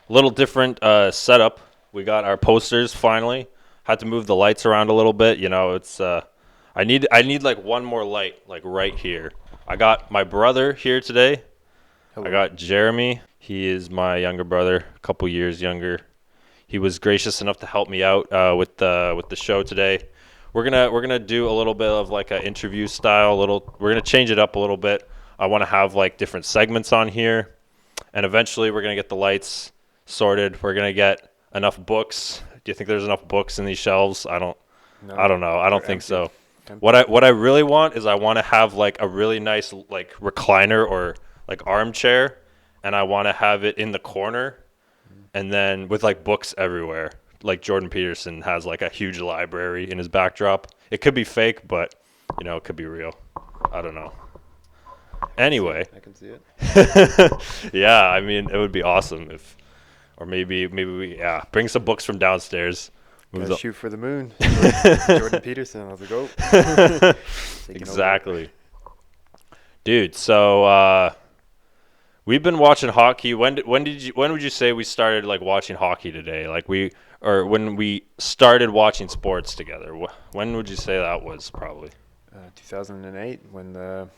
little different setup. We got our posters finally. Had to move the lights around a little bit. It's I need like one more light like right here. I got my brother here today. I Hello. got Jeremy. He is my younger brother, a couple years younger. He was gracious enough to help me out with the show today. We're gonna do a little bit of like an interview style. We're gonna change it up a little bit. I want to have like different segments on here, and eventually we're gonna get the lights sorted. We're gonna get enough books. Do you think there's enough books in these shelves? I No, don't know. I don't they're think empty. so. What Empty. I really want is I want to have like a really nice like recliner or like armchair, and I want to have it in the corner, Mm. and then with like books everywhere. Like Jordan Peterson has like a huge library in his backdrop. It could be fake, but it could be real. I don't know. I can see it. Anyway, I can see it. yeah, I mean it would be awesome if, or maybe we bring some books from downstairs. Move Gotta the shoot for the moon. Jordan Peterson. Let's go. Taking over. exactly, dude. So we've been watching hockey. When would you say we started like watching hockey today? Like or when we started watching sports together. When would you say that was probably? 2008 when the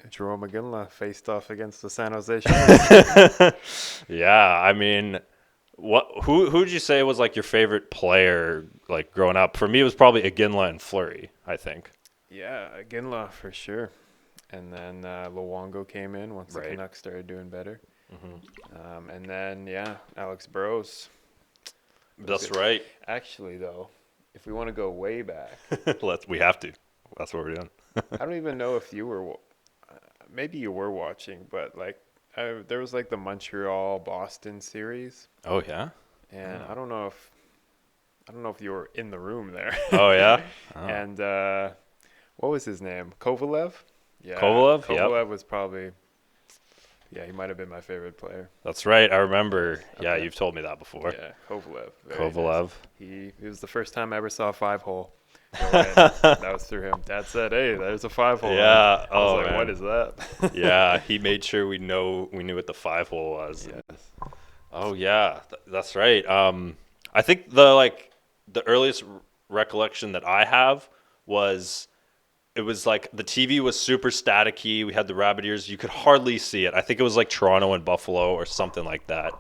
Jerome McGinley faced off against the San Jose Sharks. Yeah, I mean, who would you say was like your favorite player like growing up? For me, it was probably Iginla and Fleury. I think. Yeah, Ginla for sure. And then Luongo came in once the Right. Canucks started doing better. Hmm. And then, yeah, Alex Burrows. Was That's it? right. Actually, though, if we want to go way back, We have to. That's what we're doing. I don't even know if maybe you were watching, but like there was like the Montreal Boston series, Oh yeah. and Oh, I don't know if you were in the room there. oh yeah. Oh. And what was his name? Kovalev? Yeah, Kovalev. Yep. Kovalev was probably, yeah, he might have been my favorite player. That's right. I remember. Yeah, Okay. you've told me that before. Yeah, Kovalev. Very nice. Kovalev. It was the first time I ever saw a 5-hole go in. That was through him. Dad said, "Hey, there's a 5-hole." And Yeah. I was Oh like, "What man. is that?" Yeah. He made sure we knew what the 5 hole was. Yes. Oh yeah, that's right. I think the earliest recollection that I have was it was like the TV was super staticky. We had the rabbit ears. You could hardly see it. I think it was like Toronto and Buffalo or something like that.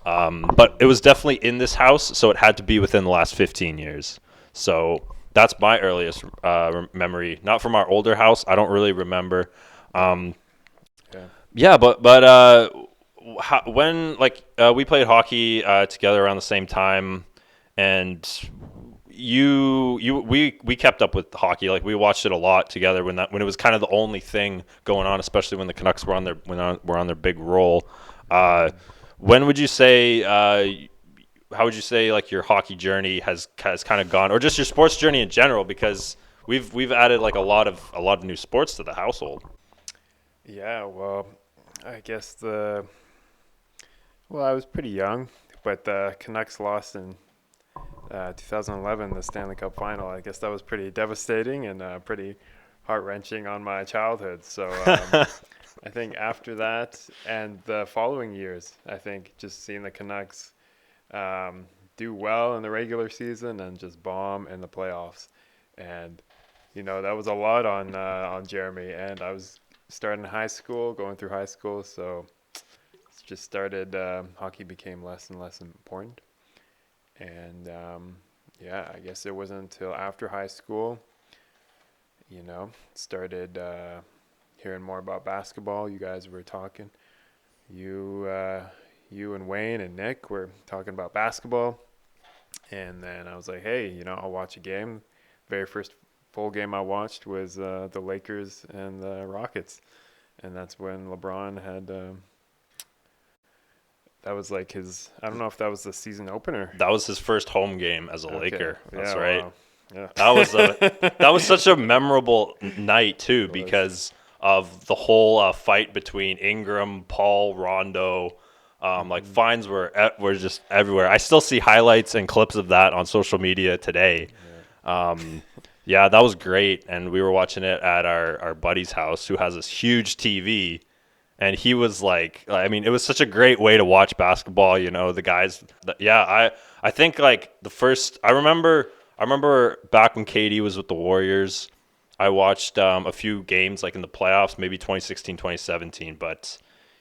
Hmm. But it was definitely in this house, so it had to be within the last 15 years. So that's my earliest memory. Not from our older house. I don't really remember. Um, Yeah. yeah, but when we played hockey together around the same time, and we kept up with hockey. Like we watched it a lot together when it was kind of the only thing going on, especially when the Canucks were on their big roll. Uh, when would you say? How would you say like your hockey journey has kind of gone, or just your sports journey in general? Because we've added like a lot of new sports to the household. Yeah, well, I guess I was pretty young, but the Canucks lost in 2011, the Stanley Cup final. I guess that was pretty devastating and pretty heart-wrenching on my childhood. So I think after that and the following years, I think just seeing the Canucks um, do well in the regular season and just bomb in the playoffs. And that was a lot on Jeremy. And I was starting high school, going through high school, so it's just started. Hockey became less and less important, and yeah, I guess it wasn't until after high school, started hearing more about basketball. You guys were talking. You, you and Wayne and Nick were talking about basketball, and then I was like, hey, I'll watch a game. Very first full game I watched was the Lakers and the Rockets, and that's when LeBron had. That was like his. I don't know if that was the season opener. That was his first home game as a Okay. Laker. That's Yeah. right. Wow. Yeah. That was such a memorable night too It was. because of the whole fight between Ingram, Paul, Rondo. Like Hmm. fines were just everywhere. I still see highlights and clips of that on social media today. Yeah. Um, yeah, that was great, and we were watching it at our buddy's house, who has this huge TV, and he was like, I mean, it was such a great way to watch basketball. You know, the guys. Yeah, I think like the first. I remember back when KD was with the Warriors. I watched a few games like in the playoffs, maybe 2016, 2017, but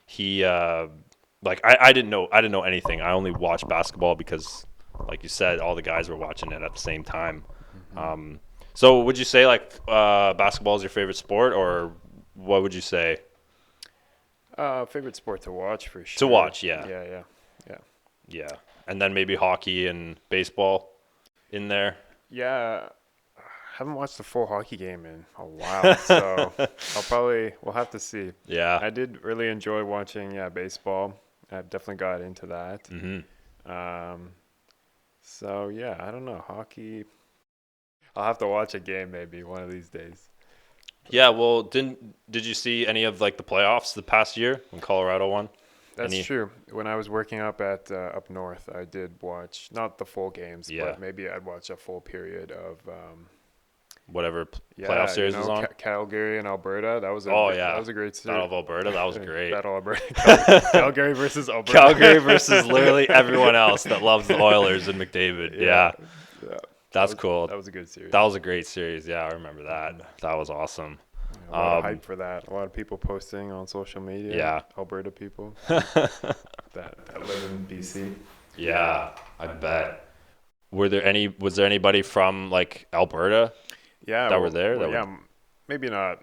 he like I didn't know anything. I only watched basketball because, like you said, all the guys were watching it at the same time. Hmm. Um, so would you say like basketball is your favorite sport, or what would you say Favorite sport to watch for to sure. watch? Yeah, Yeah, yeah, yeah. yeah, and then maybe hockey and baseball in there. Yeah, haven't watched a full hockey game in a while, so we'll have to see. Yeah. I did really enjoy watching, yeah, baseball. I've definitely got into that. Hmm. Um, so yeah, I don't know, hockey. I'll have to watch a game maybe one of these days. Yeah. Well, did you see any of like the playoffs the past year when Colorado won? That's Any? true. When I was working up north, I did watch not the full games, Yeah. but maybe I'd watch a full period of Whatever playoff yeah, series was on. Calgary and Alberta. Oh That yeah, was a great Battle series. of Alberta. That was great. Battle Alberta, Calgary versus Calgary Alberta. versus literally everyone else that loves the Oilers and McDavid. Yeah, Yeah, yeah. that's cool. That was a good series. That was a great series. Yeah, I remember that. Mhm. That was awesome. Yeah, a lot of Um, hype for that. A lot of people posting on social media. yeah. Alberta people that live in BC. Yeah, I bet. Was there anybody from like Alberta Yeah, that were there? well, That yeah, would. maybe not.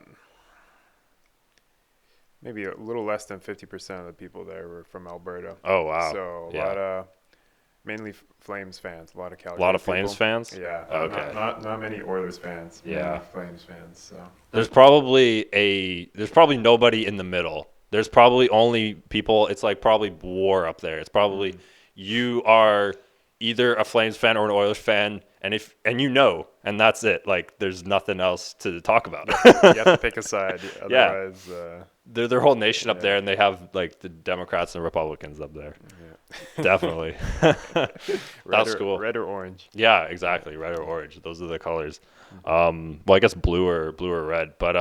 Maybe a little less than 50% of the people there were from Alberta. Oh wow. So a Yeah. lot of mainly Flames fans, a lot of A lot Calgary of Flames people. fans. Yeah, Okay. not many Oilers fans. Yeah. Mainly Flames fans. So There's probably nobody in the middle. There's probably only people. It's like probably war up there. It's probably mhm. you are either a Flames fan or an Oilers fan, and that's it. Like there's nothing else to talk about. You have to pick a side, Yeah, otherwise, they're their whole nation up yeah, there, and they have like the Democrats and Republicans up there. yeah. Definitely, that's cool. Red or orange. Yeah, exactly. Red or orange. Those are the colors. Mhm. Well, I guess blue or red. But